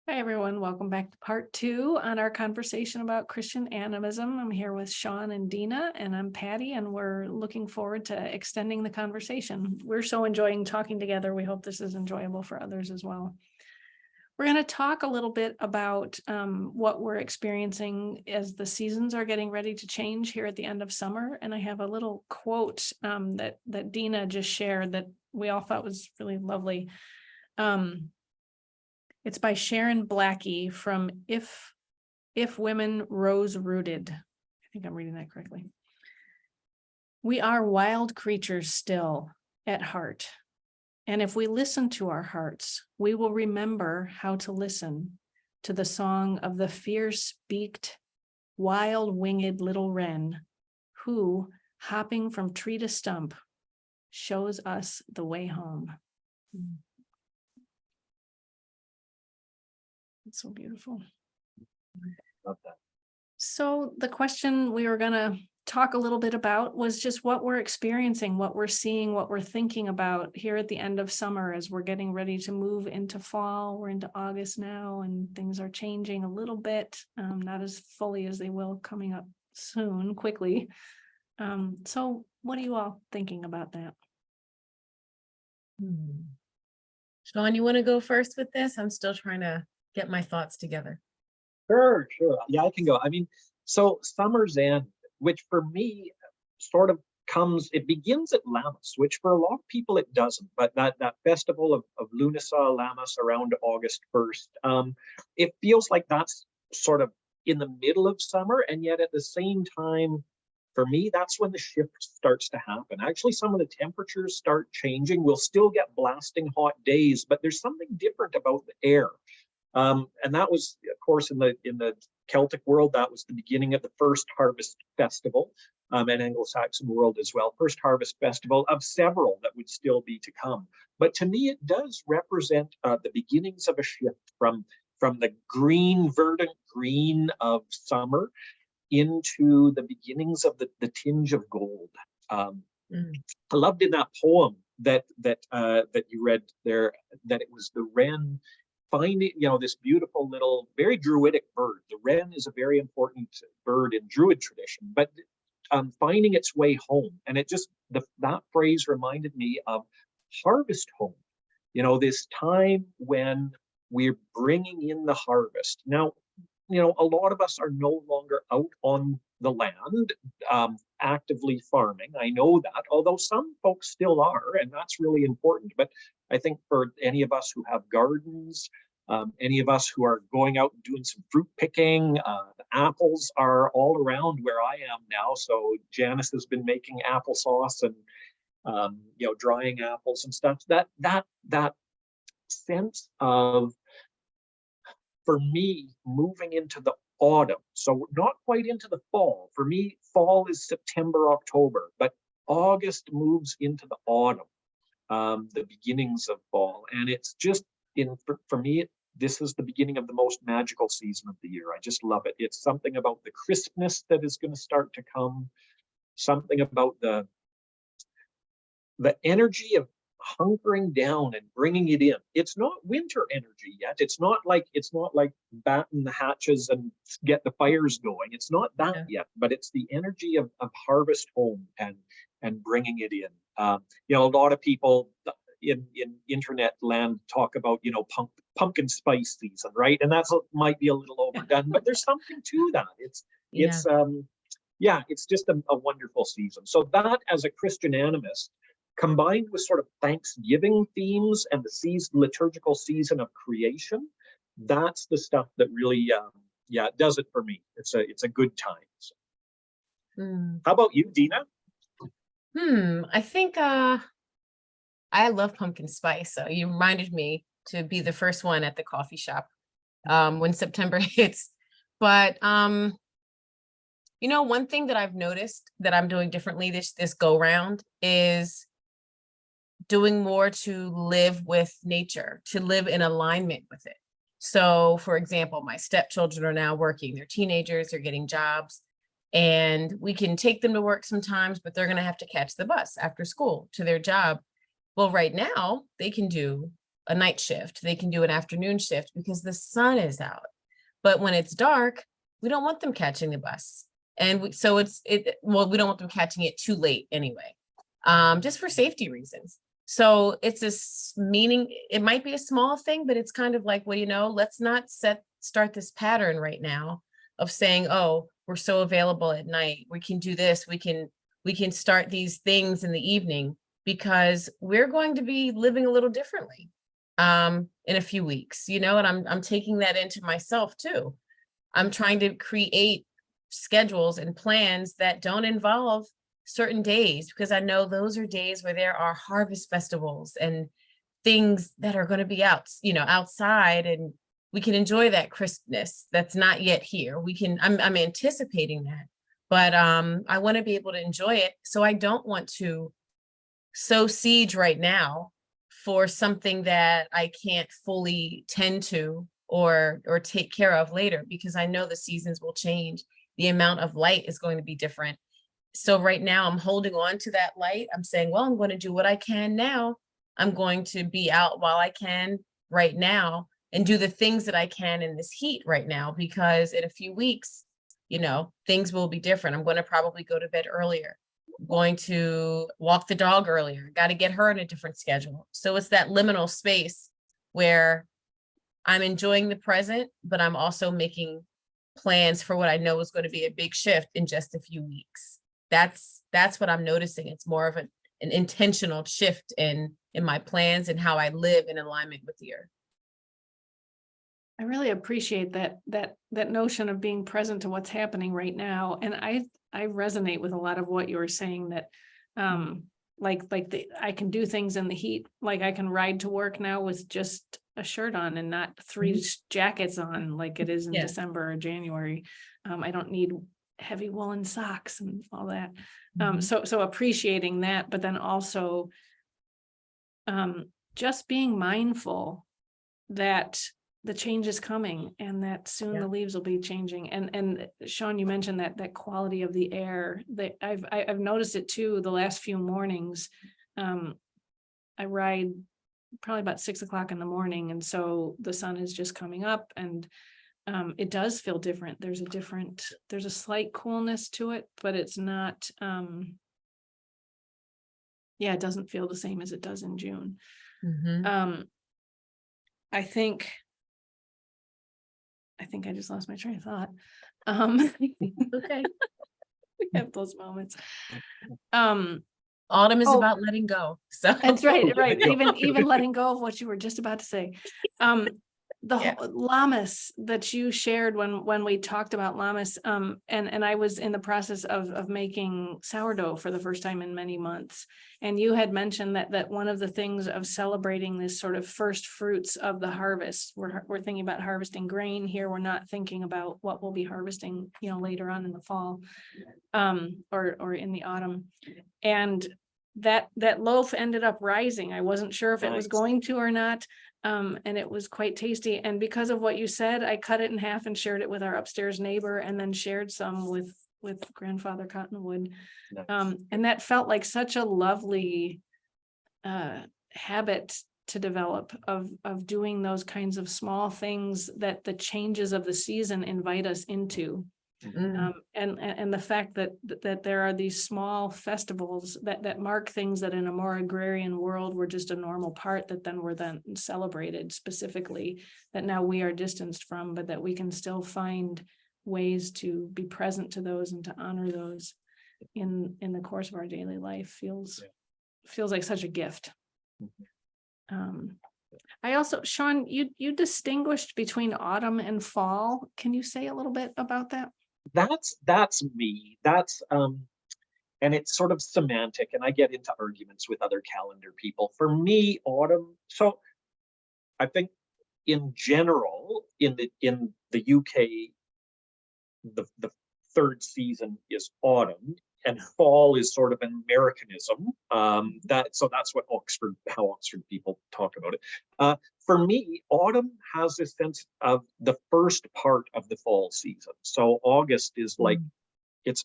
Hi, everyone. Welcome back to part 2 on our conversation about Christian animism. I'm here with Sean and Dina, and I'm Patty, and we're looking forward to extending the conversation. We're so enjoying talking together. We hope this is enjoyable for others as well. We're going to talk a little bit about what we're experiencing as the seasons are getting ready to change here at the end of summer. And I have a little quote that Dina just shared that we all thought was really lovely. It's by Sharon Blackie from If Women Rose Rooted. I think I'm reading that correctly. We are wild creatures still at heart. And if we listen to our hearts, we will remember how to listen to the song of the fierce-beaked, wild-winged little wren who, hopping from tree to stump, shows us the way home. It's so beautiful. Love that. So the question we were going to talk a little bit about was just what we're experiencing, what we're seeing, what we're thinking about here at the end of summer as we're getting ready to move into fall. We're into August now, and things are changing a little bit, not as fully as they will coming up soon, quickly. So what are you all thinking about that? Sean, you want to go first with this? I'm still trying to get my thoughts together. Sure. Yeah, I can go. I mean, so summer's end, which for me sort of it begins at Lammas, which for a lot of people it doesn't, but that festival of Lunasa Lammas around August 1st, it feels like that's sort of in the middle of summer, and yet at the same time, for me, that's when the shift starts to happen. Actually, some of the temperatures start changing. We'll still get blasting hot days, but there's something different about the air. And that was, of course, in the Celtic world, that was the beginning of the first harvest festival, and Anglo-Saxon world as well. First harvest festival of several that would still be to come. But to me, it does represent the beginnings of a shift from the green, verdant green of summer into the beginnings of the tinge of gold. I loved in that poem that you read there that it was the wren finding, this beautiful little, very druidic bird. The wren is a very important bird in Druid tradition, but finding its way home. And it just, that phrase reminded me of harvest home, this time when we're bringing in the harvest. Now, a lot of us are no longer out on the land actively farming. I know that, although some folks still are, and that's really important. But I think for any of us who have gardens, any of us who are going out and doing some fruit picking, the apples are all around where I am now. So Janice has been making applesauce and drying apples and stuff. That sense of, for me, moving into the autumn. So not quite into the fall. For me, fall is September, October, but August moves into the autumn, the beginnings of fall. And it's just, for me, this is the beginning of the most magical season of the year. I just love it. It's something about the crispness that is going to start to come, something about the energy of hunkering down and bringing it in. It's not winter energy yet. It's not like batten the hatches and get the fires going. It's not that yet, but it's the energy of harvest home and bringing it in. A lot of people in internet land talk about pumpkin spice season, right? And that's might be a little overdone, but there's something to that. It's just a wonderful season. So that, as a Christian animist, combined with sort of Thanksgiving themes and the liturgical season of creation, that's the stuff that really, does it for me. It's a good time. So. How about you, Dina? I think I love pumpkin spice. So you reminded me to be the first one at the coffee shop when September hits. But one thing that I've noticed that I'm doing differently this go round is doing more to live with nature, to live in alignment with it. So, for example, my stepchildren are now working. They're teenagers, they're getting jobs, and we can take them to work sometimes, but they're going to have to catch the bus after school to their job. Well, right now they can do a night shift. They can do an afternoon shift because the sun is out. But when it's dark, we don't want them catching the bus. And so well, we don't want them catching it too late anyway, just for safety reasons. So it's it might be a small thing, but it's kind of like, well, you know, let's not start this pattern right now of saying, oh, we're so available at night. We can do this. We can start these things in the evening, because we're going to be living a little differently in a few weeks, you know, and I'm taking that into myself too. I'm trying to create schedules and plans that don't involve certain days, because I know those are days where there are harvest festivals and things that are going to be out, you know, outside, and we can enjoy that crispness that's not yet here. I'm anticipating that, but I want to be able to enjoy it. So I don't want to sow seeds right now for something that I can't fully tend to or take care of later, because I know the seasons will change. The amount of light is going to be different. So right now I'm holding on to that light. I'm saying, well, I'm going to do what I can now. I'm going to be out while I can right now and do the things that I can in this heat right now, because in a few weeks, you know, things will be different. I'm going to probably go to bed earlier. I'm going to walk the dog earlier. Got to get her in a different schedule. So it's that liminal space where I'm enjoying the present, but I'm also making plans for what I know is going to be a big shift in just a few weeks. That's what I'm noticing. It's more of an intentional shift in my plans and how I live in alignment with the earth. I really appreciate that notion of being present to what's happening right now. And I resonate with a lot of what you were saying, that I can do things in the heat. Like I can ride to work now with just a shirt on and not three jackets on like it is in December or January. I don't need heavy woolen socks and all that. So appreciating that, but then also just being mindful that the change is coming and that soon the leaves will be changing. And Sean, you mentioned that quality of the air, that I've noticed it too. The last few mornings, I ride probably about 6 o'clock in the morning. And so the sun is just coming up, and it does feel different. There's a slight coolness to it, but it's not, it doesn't feel the same as it does in June. I think I just lost my train of thought. Okay. We have those moments. Autumn is about letting go. So that's right. Even letting go of what you were just about to say. The whole Lammas that you shared when we talked about Lammas, and I was in the process of making sourdough for the first time in many months. And you had mentioned that one of the things of celebrating this sort of first fruits of the harvest, we're thinking about harvesting grain here. We're not thinking about what we'll be harvesting, you know, later on in the fall, or in the autumn. And that loaf ended up rising. I wasn't sure if it was going to or not. And it was quite tasty. And because of what you said, I cut it in half and shared it with our upstairs neighbor, and then shared some with grandfather Cottonwood. And that felt like such a lovely habit to develop of doing those kinds of small things that the changes of the season invite us into. And the fact that there are these small festivals that mark things that in a more agrarian world were just a normal part, that then were then celebrated specifically, that now we are distanced from, but that we can still find ways to be present to those and to honor those in the course of our daily life feels like such a gift. I also, Sean, you distinguished between autumn and fall. Can you say a little bit about that? That's me. And it's sort of semantic, and I get into arguments with other calendar people. For me, autumn. So I think in general, in the UK, the third season is autumn, and fall is sort of an Americanism. That's how Oxford people talk about it. For me, autumn has a sense of the first part of the fall season. So August is like, it's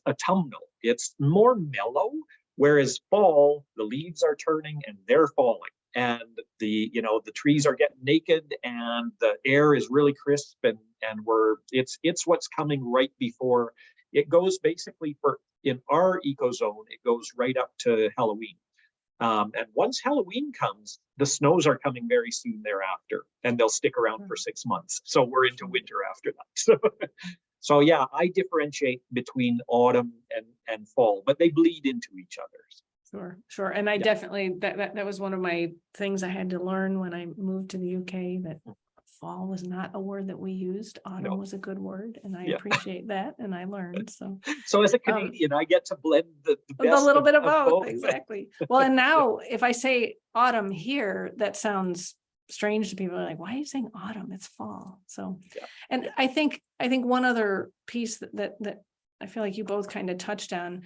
autumnal. It's more mellow, whereas fall, the leaves are turning and they're falling. and the trees are getting naked and the air is really crisp, and it's what's coming right before it goes basically in our ecozone, it goes right up to Halloween. And once Halloween comes, the snows are coming very soon thereafter, and they'll stick around for 6 months. So we're into winter after that. So yeah, I differentiate between autumn and fall, but they bleed into each other. Sure. And I definitely, that was one of my things I had to learn when I moved to the UK, that fall was not a word that we used. Autumn was a good word, and I appreciate that, and I learned. So as a Canadian, I get to blend the a little bit of both. both. Exactly. Well, and now if I say autumn here, that sounds strange to people. They're like, why are you saying autumn? It's fall. So, and I think one other piece that I feel like you both kind of touched on,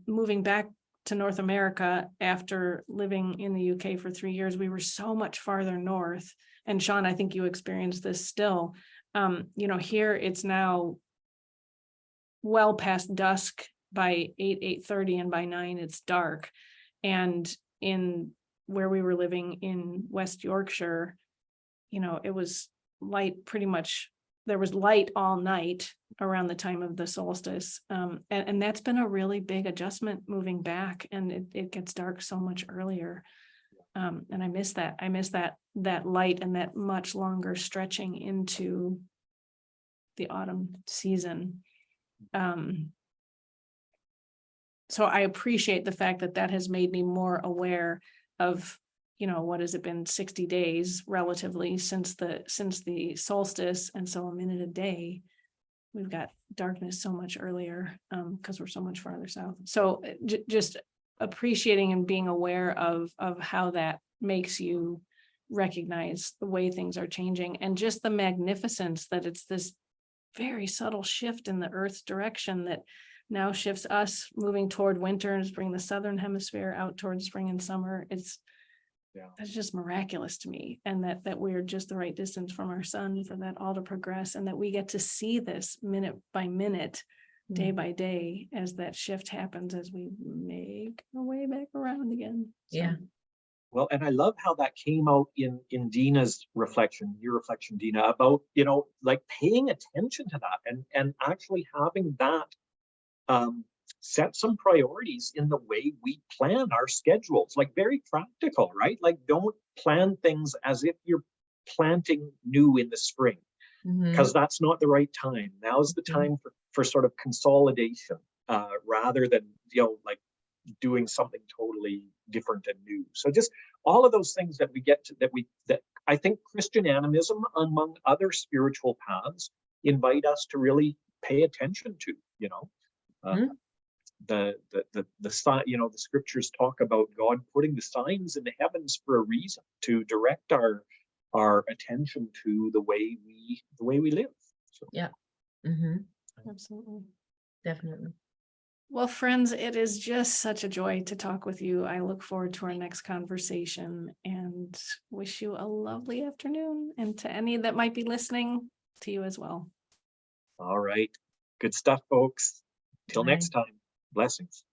moving back to North America after living in the UK for 3 years, we were so much farther north. And Sean, I think you experienced this still. Here it's now well past dusk by 8:30, and by 9 it's dark. And in where we were living in West Yorkshire, it was light pretty much. There was light all night around the time of the solstice. And that's been a really big adjustment moving back, and it gets dark so much earlier. And I miss that. I miss that light and that much longer stretching into the autumn season. So I appreciate the fact that has made me more aware of, what has it been, 60 days relatively since the solstice. And so a minute a day, we've got darkness so much earlier, because we're so much farther south. So just appreciating and being aware of how that makes you recognize the way things are changing, and just the magnificence that it's this very subtle shift in the Earth's direction that now shifts us moving toward winter and bring the southern hemisphere out towards spring and summer. That's just miraculous to me, and that we're just the right distance from our sun for that all to progress, and that we get to see this minute by minute, day by day, as that shift happens, as we make our way back around again. Well, and I love how that came out in Dina's reflection, your reflection, Dina, about, like paying attention to that and actually having that set some priorities in the way we plan our schedules, like very practical, right? Like, don't plan things as if you're planting new in the spring, because that's not the right time. Now's the time for sort of consolidation, rather than, like doing something totally different and new. So just all of those things that we get to, that I think Christian animism, among other spiritual paths, invite us to really pay attention to, the sign, the scriptures talk about God putting the signs in the heavens for a reason, to direct our attention to the way we live. So. Absolutely. Definitely. Well, friends, it is just such a joy to talk with you. I look forward to our next conversation and wish you a lovely afternoon. And to any that might be listening, to you as well. All right. Good stuff, folks. Till next time. Blessings.